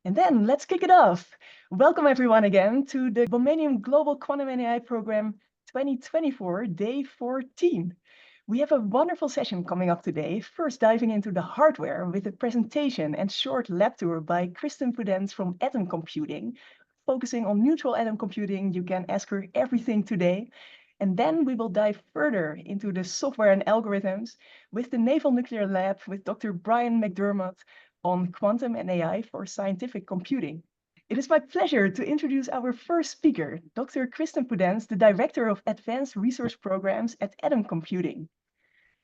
And then let's kick it off. Welcome everyone again to the Womanium Global Quantum and AI Program 2024, day 14. We have a wonderful session coming up today, first diving into the hardware with a presentation and short lab tour by Kristen Pudenz from Atom Computing. Focusing on neutral atom computing, you can ask her everything today. And then we will dive further into the software and algorithms with the Naval Nuclear Lab with Dr. Brian McDermott on quantum and AI for scientific computing. It is my pleasure to introduce our first speaker, Dr. Kristen Pudenz, the Director of Advanced Research Programs at Atom Computing.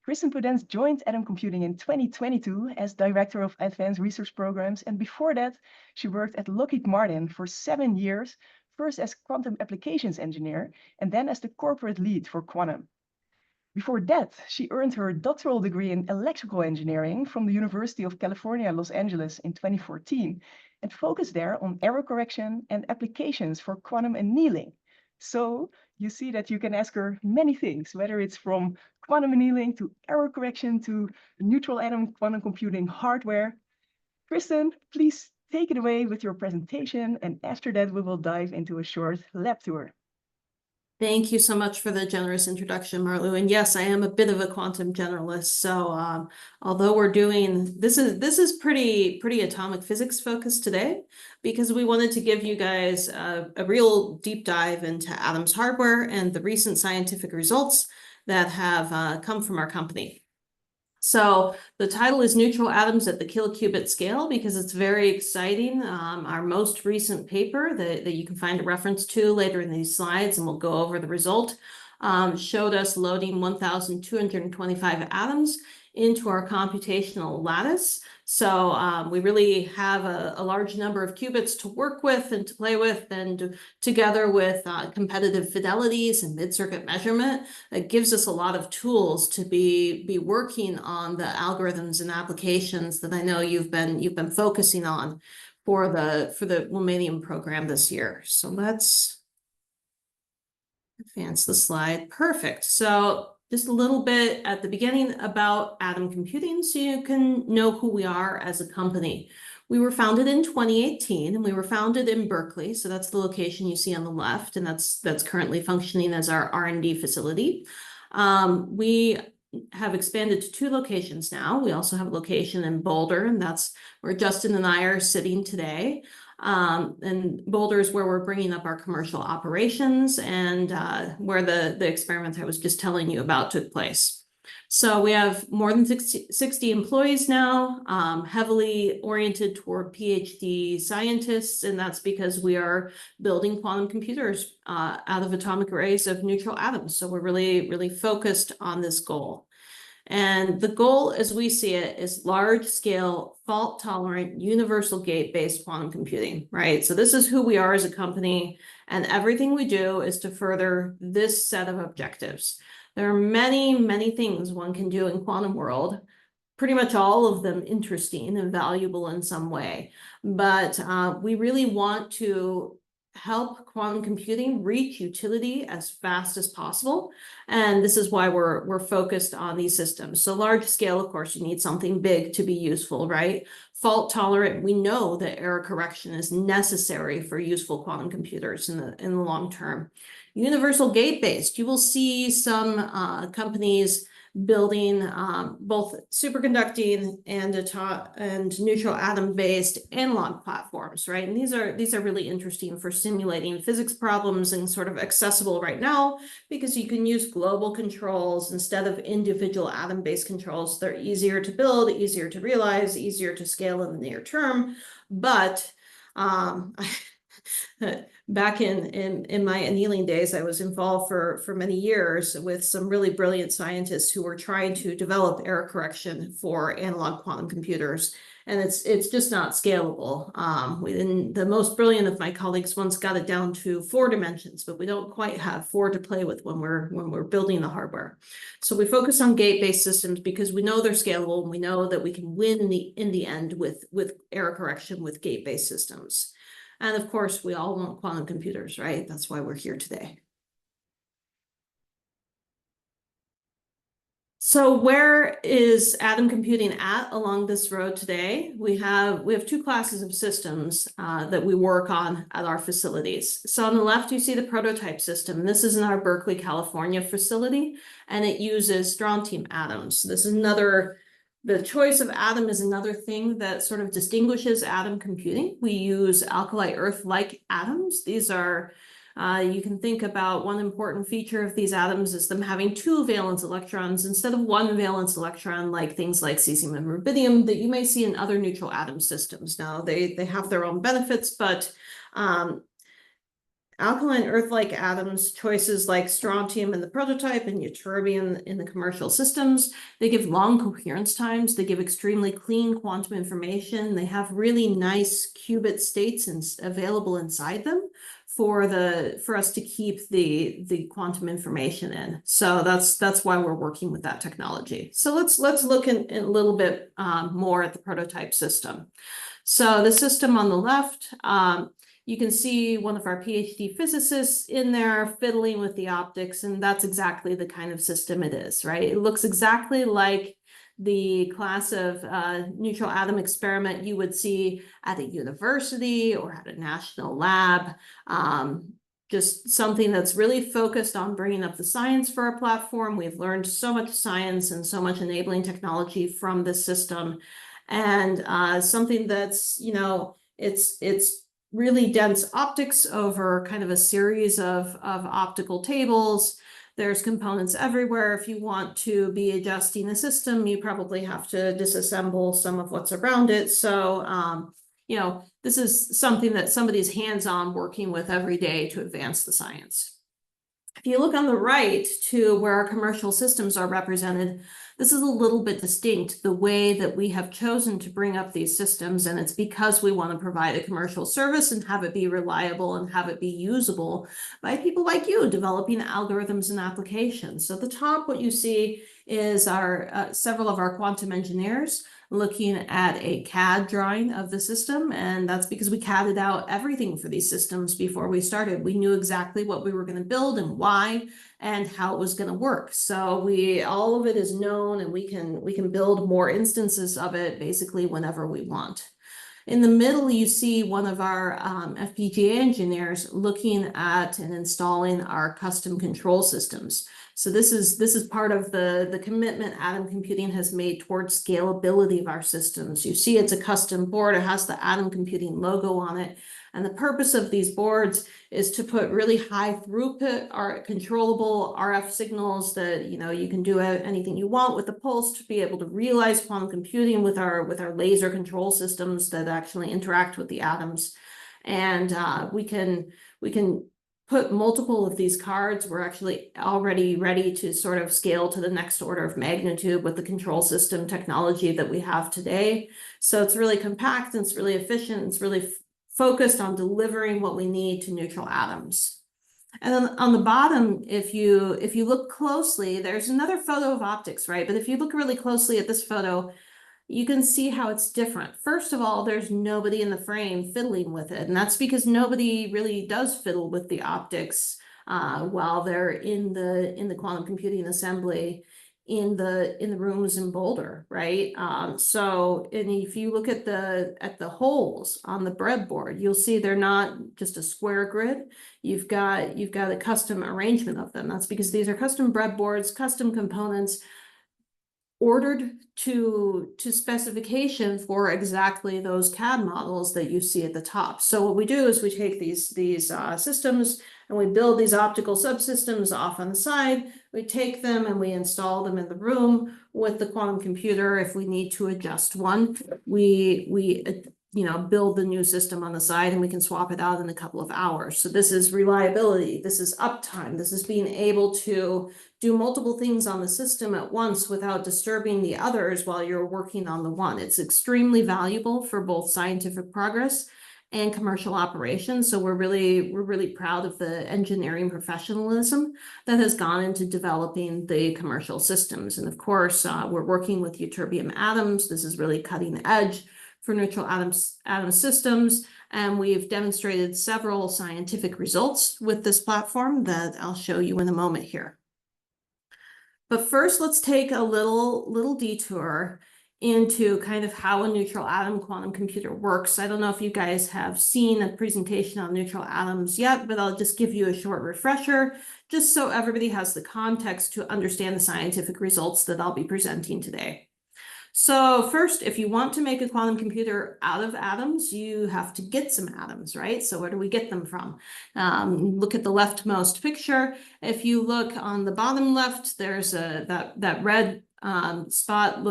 Kristen Pudenz joined Atom Computing in 2022 as Director of Advanced Research Programs, and before that, she worked at Lockheed Martin for 7 years, first as Quantum Applications Engineer, and then as the Corporate Lead for Quantum. Before that, she earned her doctoral degree in electrical engineering from the University of California, Los Angeles in 2014, and focused there on error correction and applications for quantum annealing. So you see that you can ask her many things, whether it's from quantum annealing to error correction to neutral atom quantum computing hardware. Kristen, please take it away with your presentation, and after that we will dive into a short lab tour. Thank you so much for the generous introduction, Marlou. And yes, I am a bit of a quantum generalist. So although we're doing this is pretty atomic physics focused today, because we wanted to give you guys a real deep dive into atoms hardware and the recent scientific results that have come from our company. So the title is Neutral Atoms at the Kiloqubit Scale because it's very exciting. Our most recent paper that you can find a reference to later in these slides, and we'll go over the result, showed us loading 1,225 atoms into our computational lattice. So we really have a large number of qubits to work with and to play with, and together with competitive fidelities and mid-circuit measurement, it gives us a lot of tools to be working on the algorithms and applications that I know you've been focusing on for the Womanium program this year. So let's advance the slide. Perfect. So just a little bit at the beginning about Atom Computing so you can know who we are as a company. We were founded in 2018, and we were founded in Berkeley. So that's the location you see on the left, and that's currently functioning as our R&D facility. We have expanded to 2 locations now. We also have a location in Boulder, and that's where Justin and I are sitting today. And Boulder is where we're bringing up our commercial operations and where the experiment I was just telling you about took place. So we have more than 60 employees now, heavily oriented toward PhD scientists, and that's because we are building quantum computers out of atomic arrays of neutral atoms. So we're really focused on this goal. And the goal, as we see it, is large-scale, fault-tolerant, universal gate-based quantum computing, right? So this is who we are as a company, and everything we do is to further this set of objectives. There are many things one can do in quantum world, pretty much all of them interesting and valuable in some way. But we really want to help quantum computing reach utility as fast as possible. And this is why we're focused on these systems. So large scale, of course, you need something big to be useful, right? Fault tolerant, we know that error correction is necessary for useful quantum computers in the long term. Universal gate-based, you will see some companies building both superconducting and neutral atom-based analog platforms, right? And these are really interesting for simulating physics problems and sort of accessible right now because you can use global controls instead of individual atom-based controls. They're easier to build, easier to realize, easier to scale in the near term. But back in my annealing days, I was involved for many years with some really brilliant scientists who were trying to develop error correction for analog quantum computers. And it's just not scalable. The most brilliant of my colleagues once got it down to 4 dimensions, but we don't quite have 4 to play with when we're building the hardware. So we focus on gate-based systems because we know they're scalable, and we know that we can win in the end with error correction with gate-based systems. And of course, we all want quantum computers, right? That's why we're here today. So where is atom computing at along this road today? We have two classes of systems that we work on at our facilities. So on the left, you see the prototype system. This is in our Berkeley, California facility, and it uses strontium atoms. The choice of atom is another thing that sort of distinguishes atom computing. We use alkali earth-like atoms. These are you can think about one important feature of these atoms is them having 2 valence electrons instead of 1 valence electron, like things like cesium and rubidium that you may see in other neutral atom systems. Now, they have their own benefits, but alkaline earth-like atoms, choices like strontium in the prototype and ytterbium in the commercial systems, they give long coherence times, they give extremely clean quantum information, they have really nice qubit states available inside them for us to keep the quantum information in. So that's why we're working with that technology. So let's look in a little bit more at the prototype system. So the system on the left, you can see one of our PhD physicists in there fiddling with the optics, and that's exactly the kind of system it is, right? It looks exactly like the class of neutral atom experiment you would see at a university or at a national lab. Just something that's really focused on bringing up the science for our platform. We've learned so much science and so much enabling technology from this system, and something that's, it's really dense optics over kind of a series of optical tables. There's components everywhere. If you want to be adjusting the system, you probably have to disassemble some of what's around it. So, this is something that somebody's hands-on working with every day to advance the science. If you look on the right to where our commercial systems are represented, this is a little bit distinct, the way that we have chosen to bring up these systems, and it's because we want to provide a commercial service and have it be reliable and have it be usable by people like you developing algorithms and applications. So at the top, what you see is our several of our quantum engineers looking at a CAD drawing of the system, and that's because we CAD'd out everything for these systems before we started. We knew exactly what we were going to build and why and how it was going to work. So all of it is known, and we can build more instances of it basically whenever we want. In the middle, you see one of our FPGA engineers looking at and installing our custom control systems. So this is part of the commitment atom computing has made towards scalability of our systems. You see it's a custom board. It has the atom computing logo on it. And the purpose of these boards is to put really high throughput or controllable RF signals that, you can do anything you want with the pulse to be able to realize quantum computing with our laser control systems that actually interact with the atoms. And we can put multiple of these cards. We're actually already ready to sort of scale to the next order of magnitude with the control system technology that we have today. So it's really compact, and it's really efficient, it's really focused on delivering what we need to neutral atoms. And then on the bottom, if you look closely, there's another photo of optics, right? But if you look really closely at this photo, you can see how it's different. First of all, there's nobody in the frame fiddling with it, and that's because nobody really does fiddle with the optics while they're in the quantum computing assembly in the rooms in Boulder, right? So, and if you look at the holes on the breadboard, you'll see they're not just a square grid. You've got a custom arrangement of them. That's because these are custom breadboards, custom components, ordered to specification for exactly those CAD models that you see at the top. So what we do is we take these systems and we build these optical subsystems off on the side. We take them and we install them in the room with the quantum computer. If we need to adjust one, we build the new system on the side, and we can swap it out in a couple of hours. So this is reliability, this is uptime, this is being able to do multiple things on the system at once without disturbing the others while you're working on the one. It's extremely valuable for both scientific progress and commercial operations. So we're really proud of the engineering professionalism that has gone into developing the commercial systems. And of course, we're working with ytterbium atoms. This is really cutting edge for neutral atom systems, and we've demonstrated several scientific results with this platform that I'll show you in a moment here. But first, let's take a little detour into kind of how a neutral atom quantum computer works. I don't know if you guys have seen a presentation on neutral atoms yet, but I'll just give you a short refresher, just so everybody has the context to understand the scientific results that I'll be presenting today. So first, if you want to make a quantum computer out of atoms, you have to get some atoms, right? So where do we get them from? Look at the leftmost picture. If you look on the bottom left, there's that red spot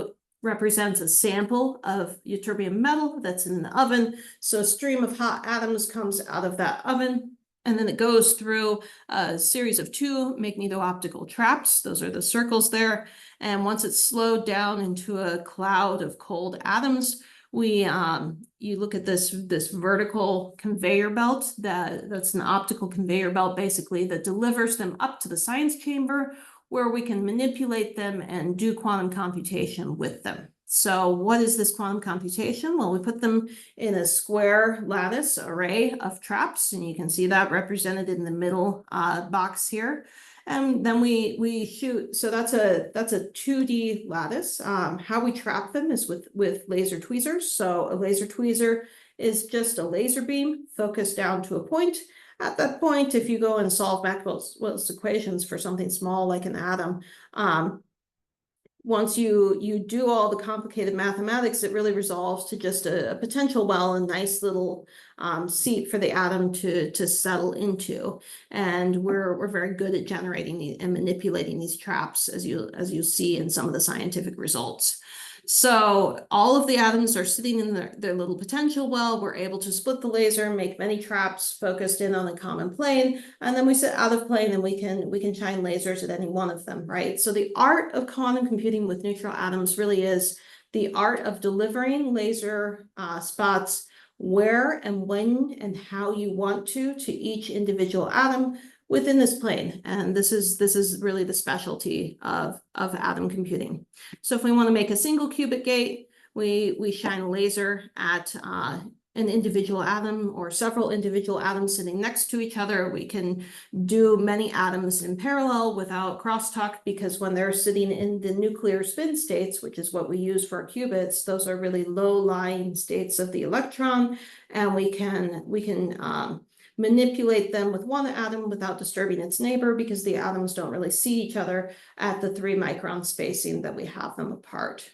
represents a sample of ytterbium metal that's in the oven. So a stream of hot atoms comes out of that oven. And then it goes through a series of two magneto-optical traps. Those are the circles there. And once it's slowed down into a cloud of cold atoms, you look at this vertical conveyor belt that's an optical conveyor belt basically that delivers them up to the science chamber where we can manipulate them and do quantum computation with them. So what is this quantum computation? Well, we put them in a square lattice array of traps, and you can see that represented in the middle box here. And then we shoot, so that's a 2D lattice. How we trap them is with laser tweezers. So a laser tweezer is just a laser beam focused down to a point. At that point, if you go and solve Maxwell's equations for something small like an atom, once you do all the complicated mathematics, it really resolves to just a potential well, a nice little seat for the atom to settle into. And we're very good at generating and manipulating these traps, as you see in some of the scientific results. So all of the atoms are sitting in their little potential well. We're able to split the laser, make many traps focused in on a common plane, and then we sit out of plane and we can shine lasers at any one of them, right? So the art of quantum computing with neutral atoms really is the art of delivering laser spots where and when and how you want to each individual atom within this plane. And this is really the specialty of atom computing. So if we want to make a single qubit gate, we shine a laser at an individual atom or several individual atoms sitting next to each other. We can do many atoms in parallel without crosstalk, because when they're sitting in the nuclear spin states, which is what we use for our qubits, those are really low-lying states of the electron, and we can manipulate them with one atom without disturbing its neighbor, because the atoms don't really see each other at the 3-micron spacing that we have them apart.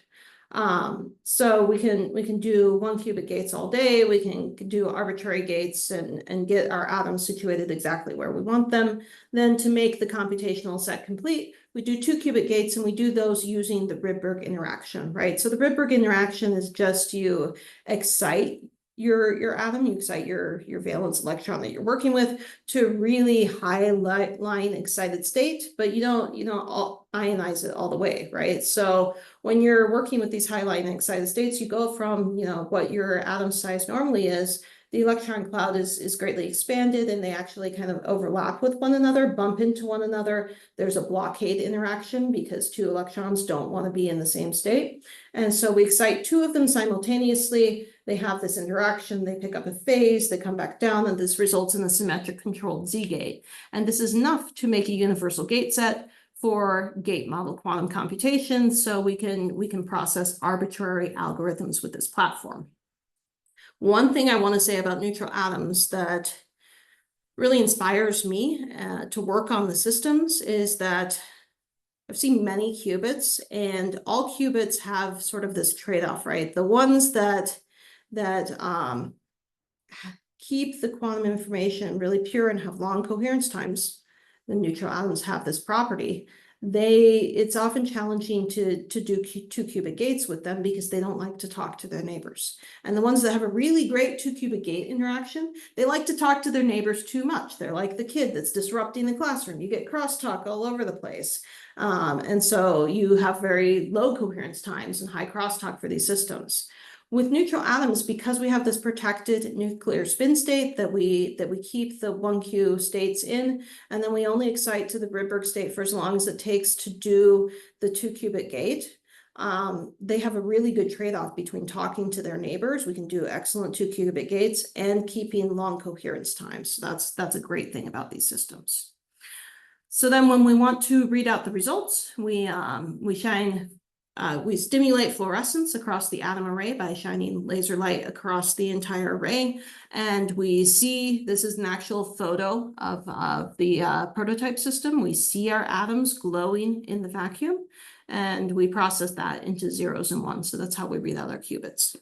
So we can do 1 qubit gates all day. We can do arbitrary gates and get our atoms situated exactly where we want them. Then to make the computational set complete, we do 2 qubit gates, and we do those using the Rydberg interaction, right? So the Rydberg interaction is just you excite your atom, you excite your valence electron that you're working with to really high line excited state, but you don't ionize it all the way, right? So when you're working with these high line excited states, you go from what your atom size normally is. The electron cloud is greatly expanded, and they actually kind of overlap with one another, bump into one another. There's a blockade interaction because 2 electrons don't want to be in the same state. And so we excite 2 of them simultaneously. They have this interaction, they pick up a phase, they come back down, and this results in a symmetric controlled Z-gate. And this is enough to make a universal gate set for gate model quantum computation, so we can process arbitrary algorithms with this platform. One thing I want to say about neutral atoms that really inspires me to work on the systems is that I've seen many qubits, and all qubits have sort of this trade-off, right? The ones that keep the quantum information really pure and have long coherence times, the neutral atoms have this property. It's often challenging to do 2 qubit gates with them because they don't like to talk to their neighbors. And the ones that have a really great 2 qubit gate interaction, they like to talk to their neighbors too much. They're like the kid that's disrupting the classroom. You get crosstalk all over the place. And so you have very low coherence times and high crosstalk for these systems. With neutral atoms, because we have this protected nuclear spin state that we keep the 1Q states in, and then we only excite to the Rydberg state for as long as it takes to do the 2 qubit gate, they have a really good trade-off between talking to their neighbors. We can do excellent 2 qubit gates and keeping long coherence times. So that's a great thing about these systems. So then when we want to read out the results, we stimulate fluorescence across the atom array by shining laser light across the entire array. And we see, this is an actual photo of the prototype system. We see our atoms glowing in the vacuum, and we process that into zeros and ones. So that's how we read out our qubits.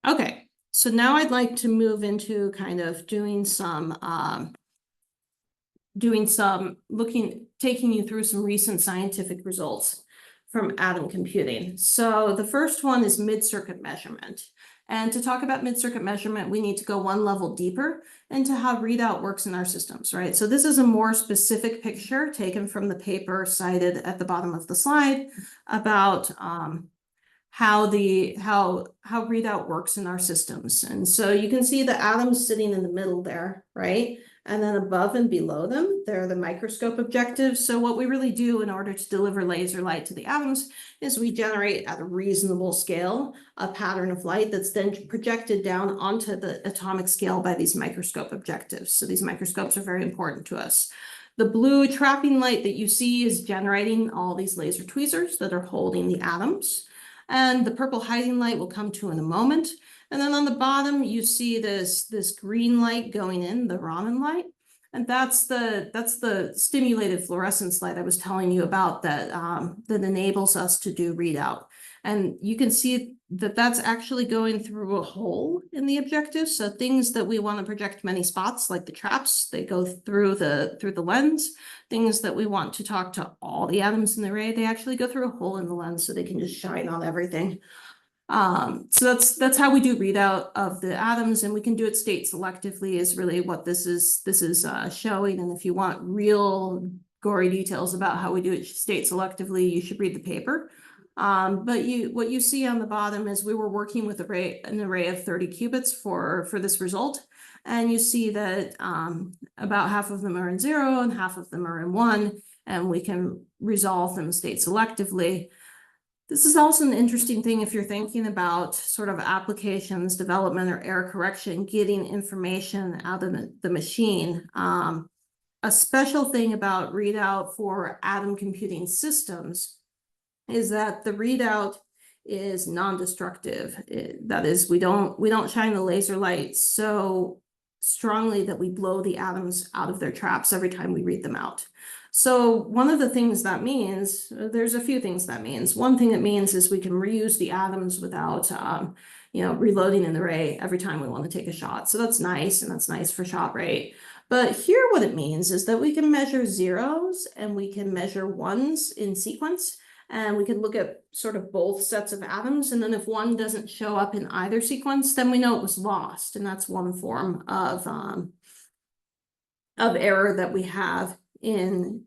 Okay, so now I'd like to move into kind of taking you through some recent scientific results from atom computing. So the first one is mid-circuit measurement. And to talk about mid-circuit measurement, we need to go one level deeper into how readout works in our systems, right? So this is a more specific picture taken from the paper cited at the bottom of the slide about how readout works in our systems. And so you can see the atoms sitting in the middle there, right? And then above and below them, they're the microscope objectives. So what we really do in order to deliver laser light to the atoms is we generate at a reasonable scale a pattern of light that's then projected down onto the atomic scale by these microscope objectives. So these microscopes are very important to us. The blue trapping light that you see is generating all these laser tweezers that are holding the atoms. And the purple hiding light we'll come to in a moment. And then on the bottom, you see this green light going in, the Raman light. And that's the stimulated fluorescence light I was telling you about that enables us to do readout. And you can see that that's actually going through a hole in the objective. So things that we want to project many spots, like the traps, they go through the lens. Things that we want to talk to all the atoms in the array, they actually go through a hole in the lens so they can just shine on everything. So that's how we do readout of the atoms, and we can do it state selectively is really what this is showing. And if you want real gory details about how we do it state selectively, you should read the paper. But what you see on the bottom is we were working with an array of 30 qubits for this result. And you see that about half of them are in 0 and half of them are in 1, and we can resolve them state selectively. This is also an interesting thing if you're thinking about sort of applications, development, or error correction, getting information out of the machine. A special thing about readout for atom computing systems is that the readout is non-destructive. That is, we don't shine the laser light so strongly that we blow the atoms out of their traps every time we read them out. So one of the things that means, there's a few things that means. One thing it means is we can reuse the atoms without, reloading an array every time we want to take a shot. So that's nice, and that's nice for shot rate. But here what it means is that we can measure zeros and we can measure ones in sequence, and we can look at sort of both sets of atoms. And then if one doesn't show up in either sequence, then we know it was lost. And that's one form of error that we have in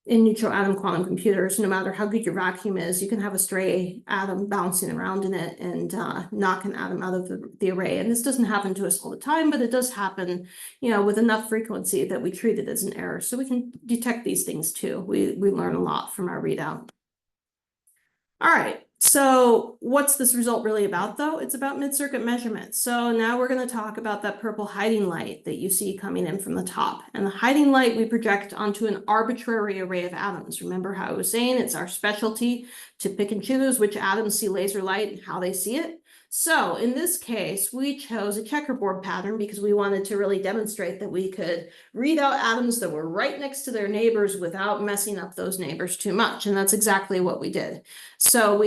neutral atom quantum computers. No matter how good your vacuum is, you can have a stray atom bouncing around in it and knock an atom out of the array. And this doesn't happen to us all the time, but it does happen, with enough frequency that we treat it as an error. So we can detect these things too. We learn a lot from our readout. All right. So what's this result really about, though? It's about mid-circuit measurement. So now we're going to talk about that purple hiding light that you see coming in from the top. And the hiding light we project onto an arbitrary array of atoms. Remember how I was saying it's our specialty to pick and choose which atoms see laser light and how they see it? So in this case, we chose a checkerboard pattern because we wanted to really demonstrate that we could read out atoms that were right next to their neighbors without messing up those neighbors too much. And that's exactly what we did. So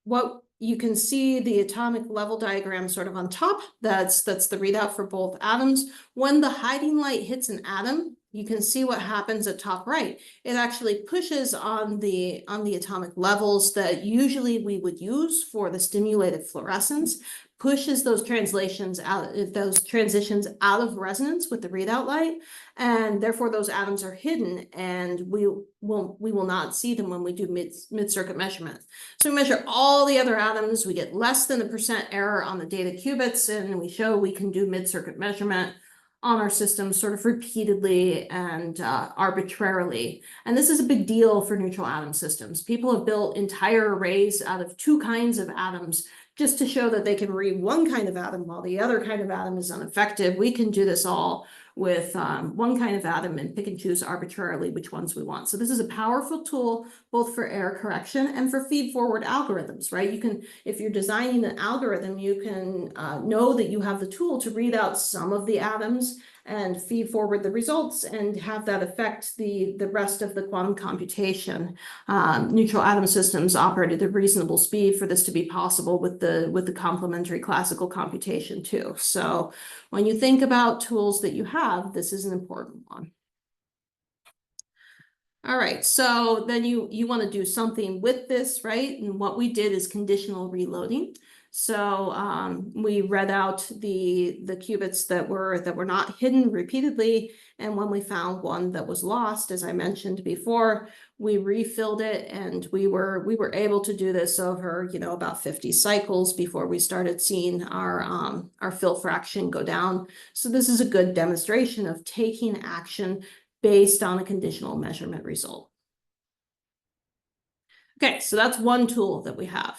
what you can see the atomic level diagram sort of on top, that's the readout for both atoms. When the hiding light hits an atom, you can see what happens at top right. It actually pushes on the atomic levels that usually we would use for the stimulated fluorescence, pushes those transitions out of resonance with the readout light, and therefore those atoms are hidden, and we will not see them when we do mid-circuit measurement. So we measure all the other atoms, we get less than 1% error on the data qubits, and we show we can do mid-circuit measurement on our system sort of repeatedly and arbitrarily. And this is a big deal for neutral atom systems. People have built entire arrays out of two kinds of atoms just to show that they can read one kind of atom while the other kind of atom is ineffective. We can do this all with one kind of atom and pick and choose arbitrarily which ones we want. So this is a powerful tool both for error correction and for feed-forward algorithms, right? You can, if you're designing an algorithm, you can know that you have the tool to read out some of the atoms and feed forward the results and have that affect the rest of the quantum computation. Neutral atom systems operate at a reasonable speed for this to be possible with the complementary classical computation too. So when you think about tools that you have, this is an important one. All right, so then you want to do something with this, right? And what we did is conditional reloading. So we read out the qubits that were not hidden repeatedly, and when we found one that was lost, as I mentioned before, we refilled it, and we were able to do this over about 50 cycles before we started seeing our fill fraction go down. So this is a good demonstration of taking action based on a conditional measurement result. Okay, so that's one tool that we have.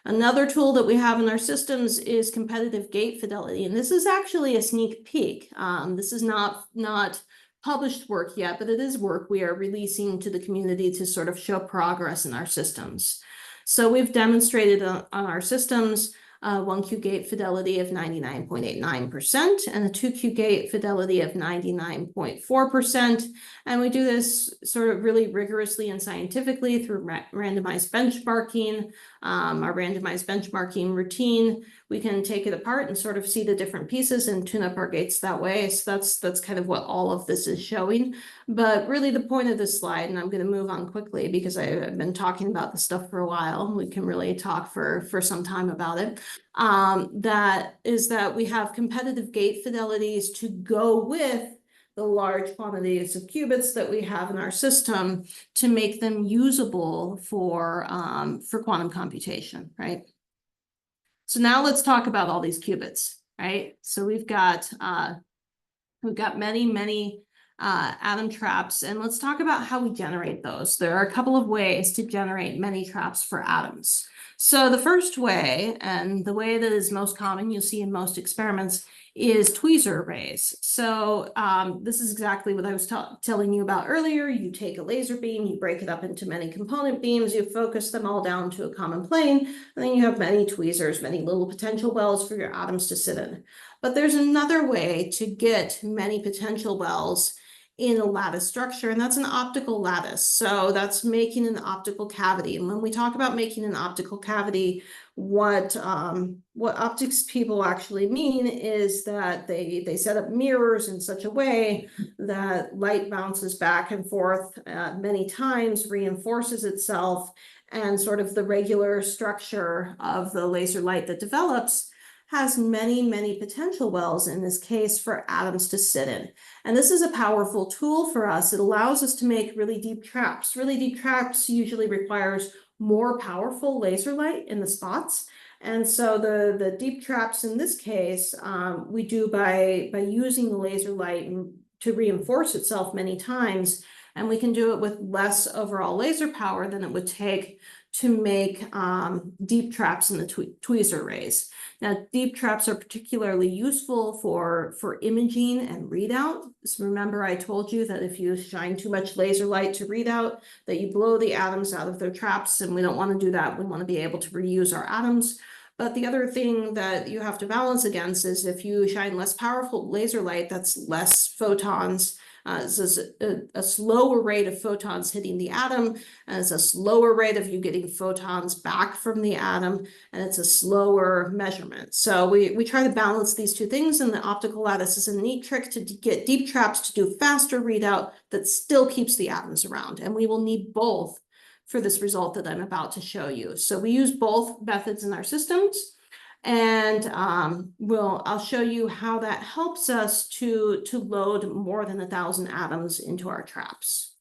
Another tool that we have in our systems is competitive gate fidelity, and this is actually a sneak peek. This is not published work yet, but it is work we are releasing to the community to sort of show progress in our systems. So we've demonstrated on our systems 1Q gate fidelity of 99.89% and a 2Q gate fidelity of 99.4%. And we do this sort of really rigorously and scientifically through randomized benchmarking, our randomized benchmarking routine. We can take it apart and sort of see the different pieces and tune up our gates that way. So that's kind of what all of this is showing. But really the point of this slide, and I'm going to move on quickly because I've been talking about this stuff for a while. We can really talk for some time about it. That is that we have competitive gate fidelities to go with the large quantities of qubits that we have in our system to make them usable for quantum computation, right? So now let's talk about all these qubits, right? So we've got many atom traps, and let's talk about how we generate those. There are a couple of ways to generate many traps for atoms. So the first way, and the way that is most common, you'll see in most experiments, is tweezer arrays. So this is exactly what I was telling you about earlier. You take a laser beam, you break it up into many component beams, you focus them all down to a common plane, and then you have many tweezers, many little potential wells for your atoms to sit in. But there's another way to get many potential wells in a lattice structure, and that's an optical lattice. So that's making an optical cavity. And when we talk about making an optical cavity, what optics people actually mean is that they set up mirrors in such a way that light bounces back and forth many times, reinforces itself, and sort of the regular structure of the laser light that develops has many potential wells, in this case, for atoms to sit in. And this is a powerful tool for us. It allows us to make really deep traps. Really deep traps usually requires more powerful laser light in the spots. And so the deep traps in this case, we do by using the laser light to reinforce itself many times. And we can do it with less overall laser power than it would take to make deep traps in the tweezer arrays. Now, deep traps are particularly useful for imaging and readout. So remember, I told you that if you shine too much laser light to readout, that you blow the atoms out of their traps, and we don't want to do that. We want to be able to reuse our atoms. But the other thing that you have to balance against is if you shine less powerful laser light, that's less photons. This is a slower rate of photons hitting the atom, and it's a slower rate of you getting photons back from the atom, and it's a slower measurement. So we try to balance these two things, and the optical lattice is a neat trick to get deep traps to do faster readout that still keeps the atoms around, and we will need both for this result that I'm about to show you. So we use both methods in our systems. And I'll show you how that helps us to load more than 1,000 atoms into our traps.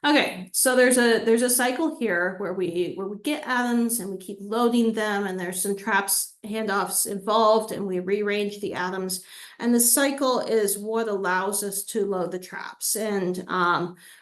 Okay, so there's a cycle here where we get atoms and we keep loading them, and there's some traps handoffs involved, and we rearrange the atoms. And the cycle is what allows us to load the traps. And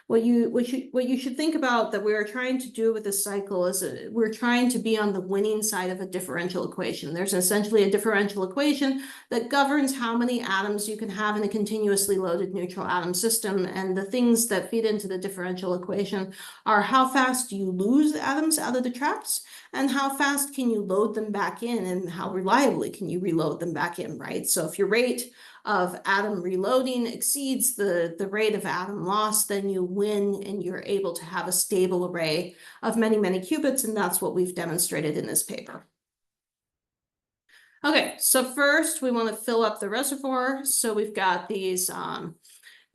what you should think about that we're trying to do with this cycle is we're trying to be on the winning side of a differential equation. There's essentially a differential equation that governs how many atoms you can have in a continuously loaded neutral atom system. And the things that feed into the differential equation are how fast do you lose the atoms out of the traps, and how fast can you load them back in, and how reliably can you reload them back in, right? So if your rate of atom reloading exceeds the rate of atom loss, then you win and you're able to have a stable array of many, many qubits, and that's what we've demonstrated in this paper. Okay, so first we want to fill up the reservoir. So we've got these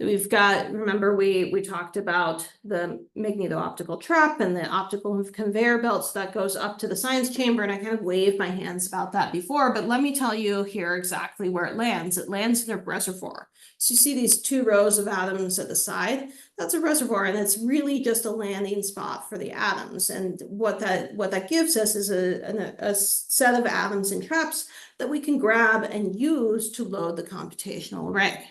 remember we talked about the magneto-optical trap and the optical conveyor belts that goes up to the science chamber, and I kind of waved my hands about that before, but let me tell you here exactly where it lands. It lands in a reservoir. So you see these 2 rows of atoms at the side, that's a reservoir, and it's really just a landing spot for the atoms. And what that gives us is a set of atoms and traps that we can grab and use to load the computational array.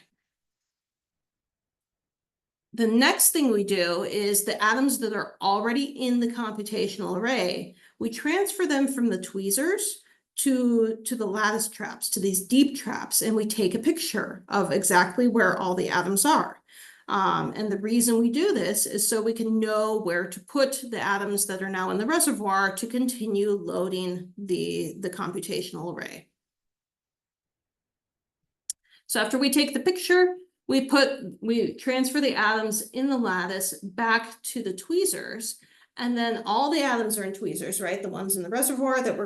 The next thing we do is the atoms that are already in the computational array, we transfer them from the tweezers to the lattice traps, to these deep traps, and we take a picture of exactly where all the atoms are. And the reason we do this is so we can know where to put the atoms that are now in the reservoir to continue loading the computational array. So after we take the picture, we transfer the atoms in the lattice back to the tweezers, and then all the atoms are in tweezers, right? The ones in the reservoir that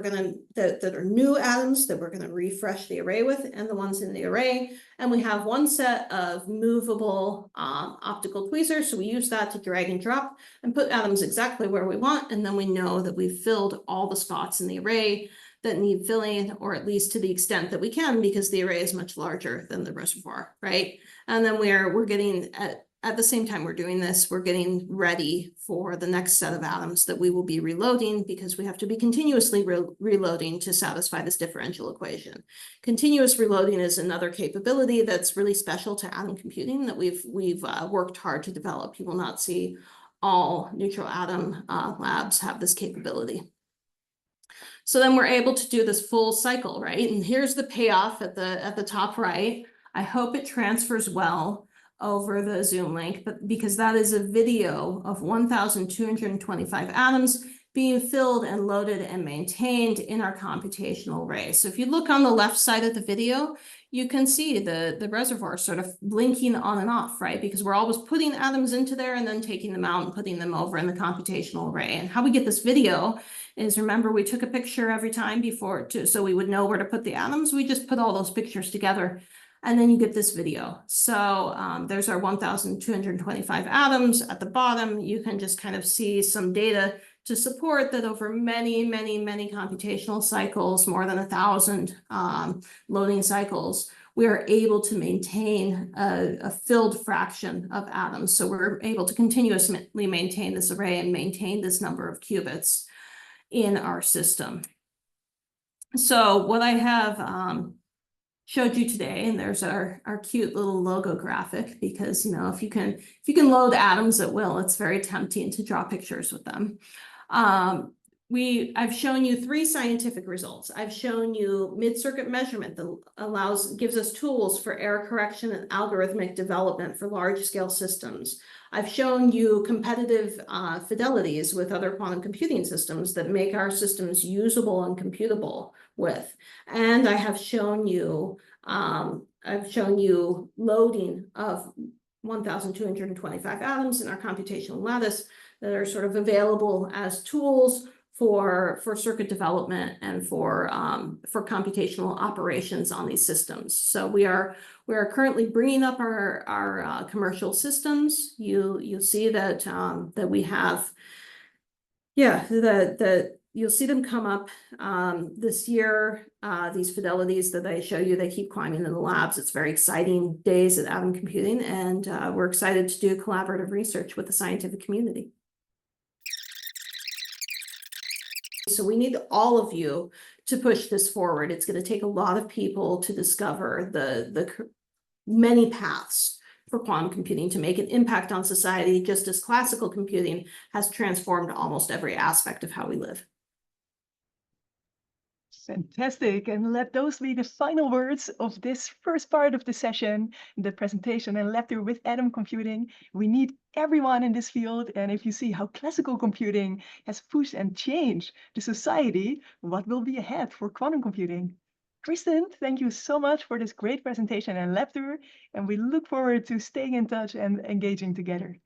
that are new atoms that we're gonna refresh the array with, and the ones in the array. And we have one set of movable optical tweezers, so we use that to drag and drop and put atoms exactly where we want, and then we know that we've filled all the spots in the array that need filling, or at least to the extent that we can, because the array is much larger than the reservoir, right? And then we're getting, at the same time we're doing this, we're getting ready for the next set of atoms that we will be reloading, because we have to be continuously reloading to satisfy this differential equation. Continuous reloading is another capability that's really special to atom computing that we've worked hard to develop. You will not see all neutral atom labs have this capability. So then we're able to do this full cycle, right? And here's the payoff at the top right. I hope it transfers well over the Zoom link, but because that is a video of 1,225 atoms being filled and loaded and maintained in our computational array. So if you look on the left side of the video, you can see the reservoir sort of blinking on and off, right? Because we're always putting atoms into there and then taking them out and putting them over in the computational array. And how we get this video is, remember, we took a picture every time so we would know where to put the atoms. We just put all those pictures together, and then you get this video. So there's our 1,225 atoms. At the bottom, you can just kind of see some data to support that over many, many, many computational cycles, more than 1,000 loading cycles, we are able to maintain a filled fraction of atoms. So we're able to continuously maintain this array and maintain this number of qubits in our system. So what I have showed you today, and there's our cute little logo graphic, because if you can load atoms at will, it's very tempting to draw pictures with them. I've shown you 3 scientific results. I've shown you mid-circuit measurement that gives us tools for error correction and algorithmic development for large-scale systems. I've shown you competitive fidelities with other quantum computing systems that make our systems usable and computable with. And I have shown you loading of 1,225 atoms in our computational lattice that are sort of available as tools for circuit development and for computational operations on these systems. So we are currently bringing up our commercial systems. You'll see that we have, that you'll see them come up this year. These fidelities that I show you, they keep climbing in the labs. It's very exciting days at atom computing, and we're excited to do collaborative research with the scientific community. So we need all of you to push this forward. It's going to take a lot of people to discover the many paths for quantum computing to make an impact on society, just as classical computing has transformed almost every aspect of how we live. Fantastic. And let those be the final words of this first part of the session, the presentation and lecture with atom computing. We need everyone in this field. And if you see how classical computing has pushed and changed the society, what will be ahead for quantum computing? Kristen, thank you so much for this great presentation and lecture. And we look forward to staying in touch and engaging together.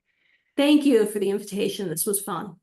Thank you for the invitation. This was fun.